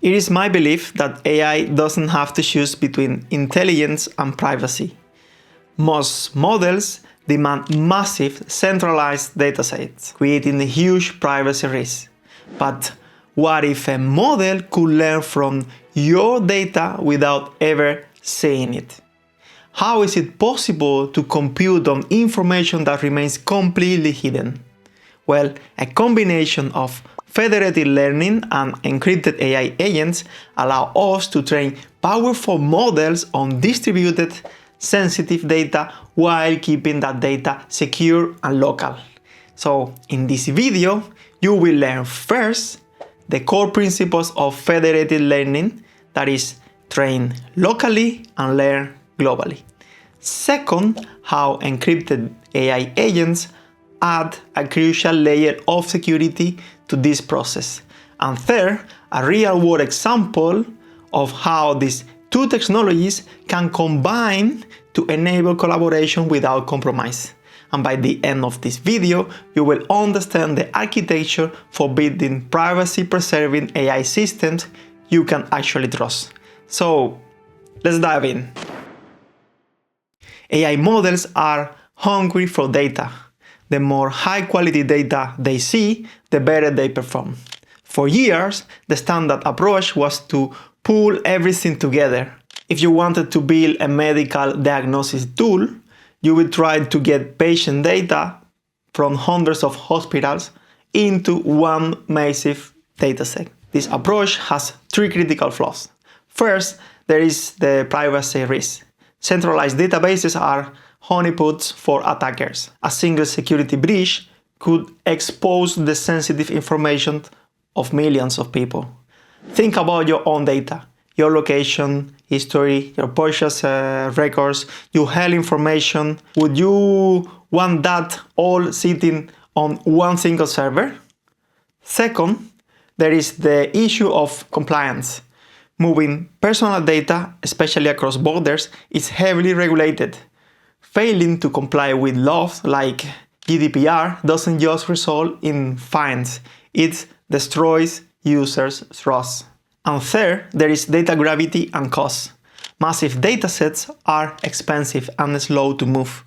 It is my belief that AI doesn't have to choose between intelligence and privacy. Most models demand massive centralized datasets, creating a huge privacy risk. But what if a model could learn from your data without ever seeing it? How is it possible to compute on information that remains completely hidden? Well, a combination of Federated Learning and Encrypted AI agents allow us to train powerful models on distributed, sensitive data while keeping that data secure and local. So, in this video, you will learn first the core principles of Federated Learning, that is, train locally and learn globally. Second, how encrypted AI agents add a crucial layer of security to this process. And third, a real-world example of how these two technologies can combine to enable collaboration without compromise. And by the end of this video, you will understand the architecture for building privacy-preserving AI systems you can actually trust. So, let's dive in. AI models are hungry for data. The more high-quality data they see, the better they perform. For years, the standard approach was to pull everything together. If you wanted to build a medical diagnosis tool, you would try to get patient data from hundreds of hospitals into one massive dataset. This approach has three critical flaws. First, there is the privacy risk. Centralized databases are honeypots for attackers. A single security breach could expose the sensitive information of millions of people. Think about your own data, your location, history, your purchase records, your health information. Would you want that all sitting on one single server? Second, there is the issue of compliance. Moving personal data, especially across borders, is heavily regulated. Failing to comply with laws like GDPR doesn't just result in fines, it destroys users' trust. And third, there is data gravity and cost. Massive datasets are expensive and slow to move.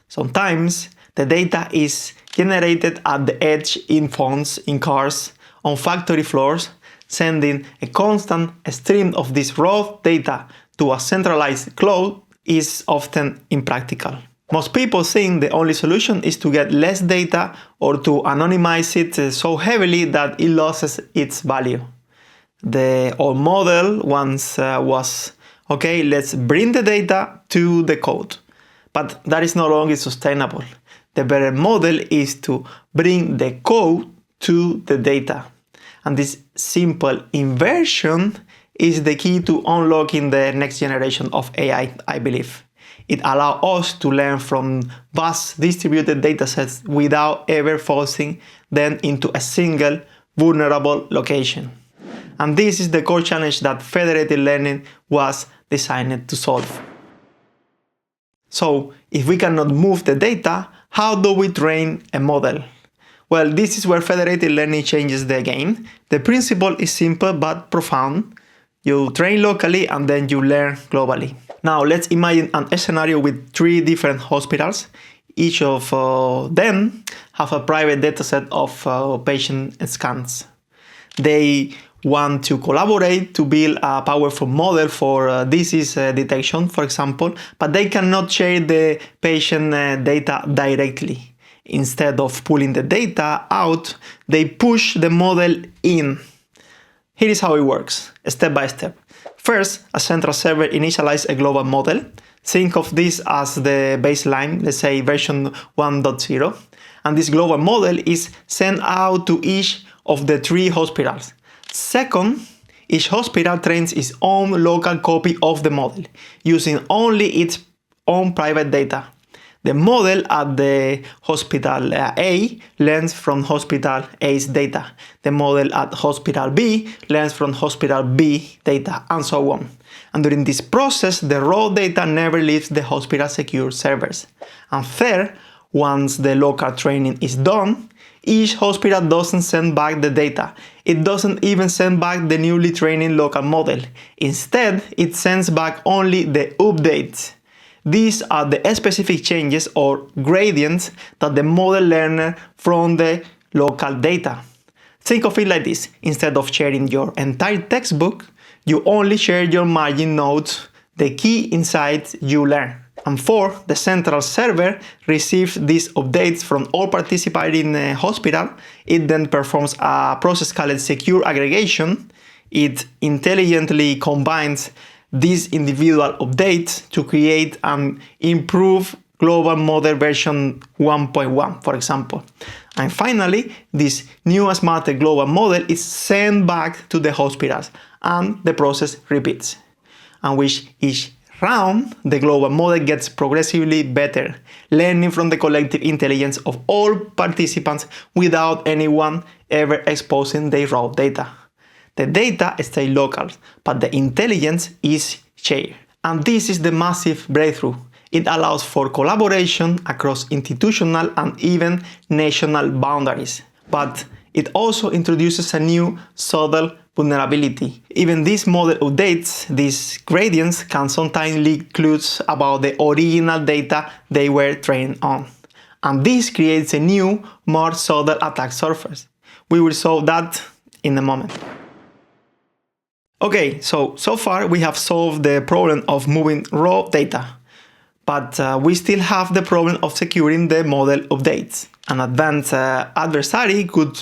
Sometimes the data is generated at the edge in phones, in cars, on factory floors. Sending a constant stream of this raw data to a centralized cloud is often impractical. Most people think the only solution is to get less data or to anonymize it so heavily that it loses its value. The old model once was, okay, let's bring the data to the code. But that is no longer sustainable. The better model is to bring the code to the data. And this simple inversion is the key to unlocking the next generation of AI, I believe. It allows us to learn from vast distributed datasets without ever forcing them into a single vulnerable location. And this is the core challenge that Federated Learning was designed to solve. So, if we cannot move the data, how do we train a model? Well, this is where Federated Learning changes the game. The principle is simple but profound. You train locally and then you learn globally. Now, let's imagine a scenario with three different hospitals. Each of them have a private dataset of patient scans. They want to collaborate to build a powerful model for disease detection, for example, but they cannot share the patient data directly. Instead of pulling the data out, they push the model in. Here is how it works, step by step. First, a central server initializes a global model. Think of this as the baseline, let's say version 1.0. And this global model is sent out to each of the three hospitals. Second, each hospital trains its own local copy of the model, using only its own private data. The model at the hospital A learns from hospital A's data. The model at hospital B learns from hospital B data, and so on. And during this process, the raw data never leaves the hospital secure servers. And third, once the local training is done, each hospital doesn't send back the data. It doesn't even send back the newly trained local model. Instead, it sends back only the updates. These are the specific changes or gradients that the model learns from the local data. Think of it like this. Instead of sharing your entire textbook, you only share your margin notes, the key insights you learn. And 4, the central server receives these updates from all participating hospitals. It then performs a process called secure aggregation. It intelligently combines these individual updates to create an improved global model version 1.1, for example. And finally, this new smarter global model is sent back to the hospitals, and the process repeats. And with each round, the global model gets progressively better, learning from the collective intelligence of all participants without anyone ever exposing their raw data. The data stays local, but the intelligence is shared. And this is the massive breakthrough. It allows for collaboration across institutional and even national boundaries. But it also introduces a new subtle vulnerability. Even these model updates, these gradients, can sometimes leak clues about the original data they were trained on. And this creates a new, more subtle attack surface. We will solve that in a moment. Okay, so far we have solved the problem of moving raw data. But we still have the problem of securing the model updates. An advanced adversary could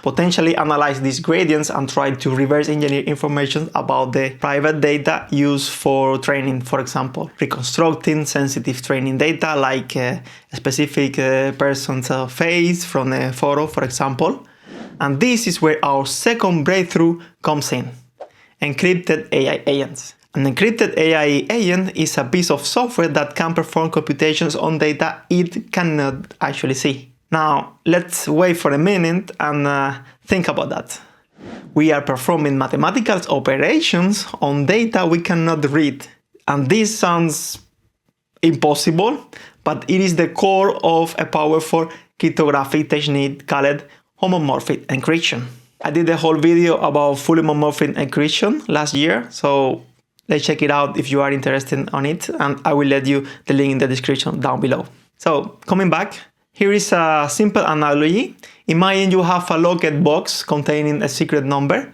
potentially analyze these gradients and try to reverse engineer information about the private data used for training, for example, reconstructing sensitive training data like a specific person's face from a photo, for example. And this is where our second breakthrough comes in: encrypted AI agents. An encrypted AI agent is a piece of software that can perform computations on data it cannot actually see. Now, let's wait for a minute and think about that. We are performing mathematical operations on data we cannot read. And this sounds impossible, but it is the core of a powerful cryptographic technique called homomorphic encryption. I did a whole video about fully homomorphic encryption last year, so let's check it out if you are interested on it, and I will let you the link in the description down below. So, coming back, here is a simple analogy. Imagine you have a locked box containing a secret number.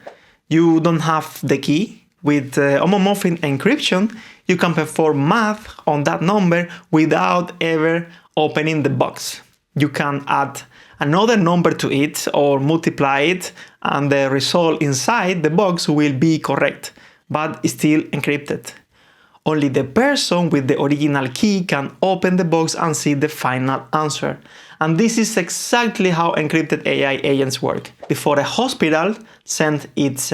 You don't have the key. With homomorphic encryption, you can perform math on that number without ever opening the box. You can add another number to it or multiply it, and the result inside the box will be correct, but still encrypted. Only the person with the original key can open the box and see the final answer. And this is exactly how encrypted AI agents work. Before a hospital sends its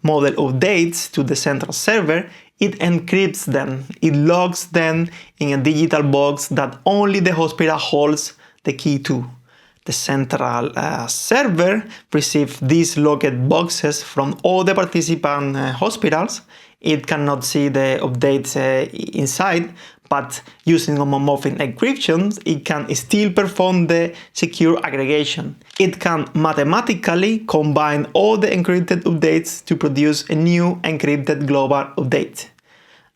model updates to the central server, it encrypts them. It logs them in a digital box that only the hospital holds the key to. The central server receives these locked boxes from all the participant hospitals. It cannot see the updates inside, but using homomorphic encryption, it can still perform the secure aggregation. It can mathematically combine all the encrypted updates to produce a new encrypted global update.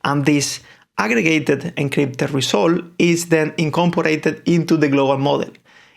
And this aggregated encrypted result is then incorporated into the global model.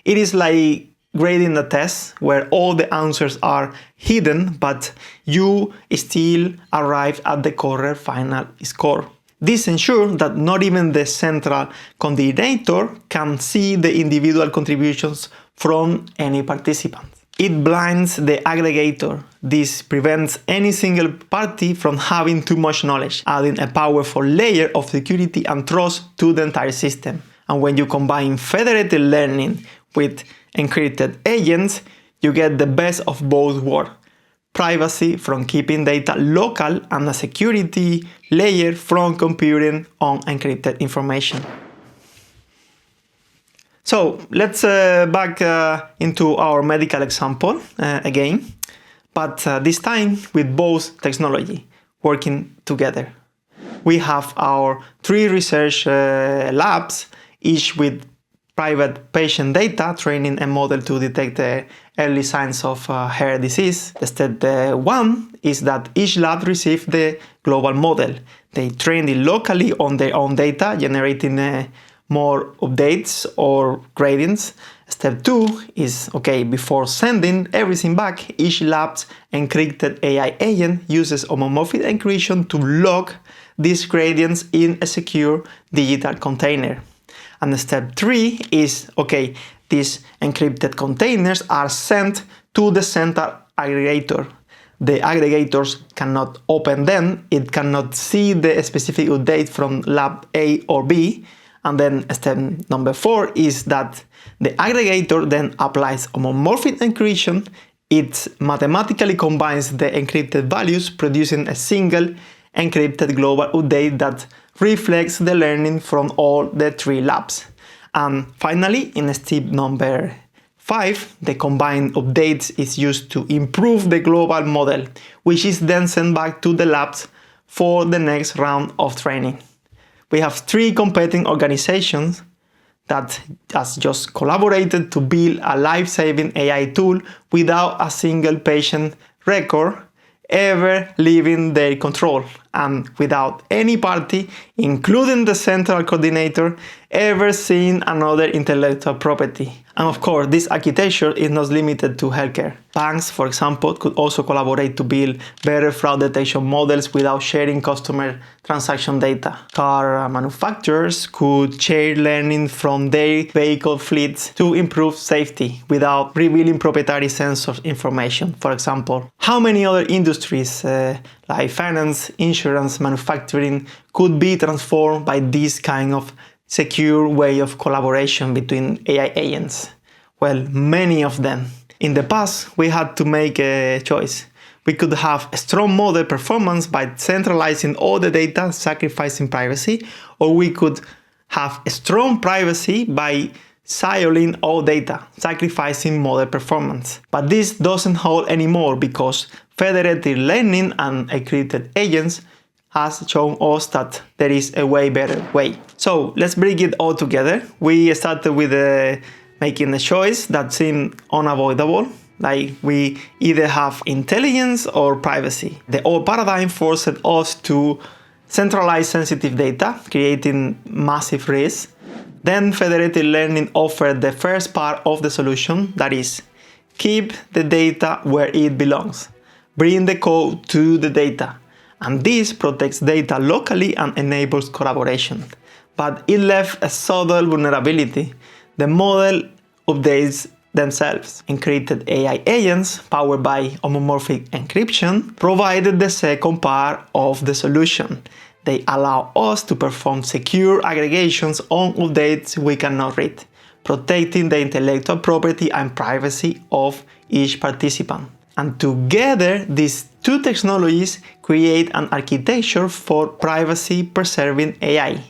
It is like grading a test where all the answers are hidden, but you still arrive at the correct final score. This ensures that not even the central coordinator can see the individual contributions from any participant. It blinds the aggregator. This prevents any single party from having too much knowledge, adding a powerful layer of security and trust to the entire system. And when you combine federated learning with encrypted agents, you get the best of both worlds. Privacy from keeping data local and a security layer from computing on encrypted information. So let's back into our medical example again, but this time with both technology working together. We have our 3 research labs, each with private patient data, training a model to detect the early signs of heart disease. Step 1 is that each lab receives the global model. They train it locally on their own data, generating more updates or gradients. Step 2 is, before sending everything back, each lab's encrypted AI agent uses homomorphic encryption to lock these gradients in a secure digital container. And step 3 is, these encrypted containers are sent to the central aggregator. The aggregators cannot open them, it cannot see the specific update from lab A or B. And then step number 4 is that the aggregator then applies homomorphic encryption. It mathematically combines the encrypted values, producing a single encrypted global update that reflects the learning from all the 3 labs. And finally, in step number 5, the combined updates is used to improve the global model, which is then sent back to the labs for the next round of training. We have 3 competing organizations that has just collaborated to build a life-saving AI tool without a single patient record ever leaving their control, and without any party, including the central coordinator, ever seeing another intellectual property. And of course, this architecture is not limited to healthcare. Banks, for example, could also collaborate to build better fraud detection models without sharing customer transaction data. Car manufacturers could share learning from their vehicle fleets to improve safety without revealing proprietary sensor information. For example, how many other industries like finance, insurance, manufacturing could be transformed by this kind of secure way of collaboration between AI agents? Well, many of them. In the past, we had to make a choice. We could have a strong model performance by centralizing all the data, sacrificing privacy, or we could have a strong privacy by siloing all data, sacrificing model performance. But this doesn't hold anymore because Federated Learning and encrypted agents has shown us that there is a way better way. So let's bring it all together. We started with making a choice that seemed unavoidable, like we either have intelligence or privacy. The old paradigm forced us to centralize sensitive data, creating massive risk. Then Federated Learning offered the first part of the solution, that is, keep the data where it belongs. Bring the code to the data. And this protects data locally and enables collaboration. But it left a subtle vulnerability. The model updates themselves. Encrypted AI agents, powered by homomorphic encryption, provided the second part of the solution. They allow us to perform secure aggregations on updates we cannot read, protecting the intellectual property and privacy of each participant. And together, these 2 technologies create an architecture for privacy-preserving AI,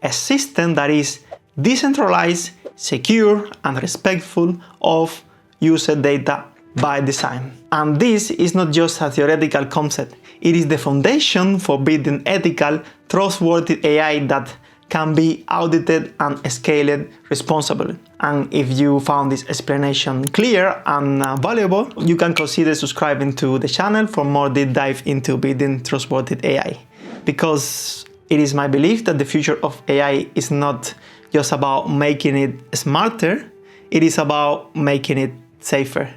a system that is decentralized, secure, and respectful of user data by design. And this is not just a theoretical concept, it is the foundation for building ethical, trustworthy AI that can be audited and scaled responsibly. And if you found this explanation clear and valuable, you can consider subscribing to the channel for more deep dive into building trustworthy AI. Because it is my belief that the future of AI is not just about making it smarter, it is about making it safer.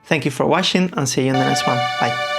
Thank you for watching and see you in the next one. Bye.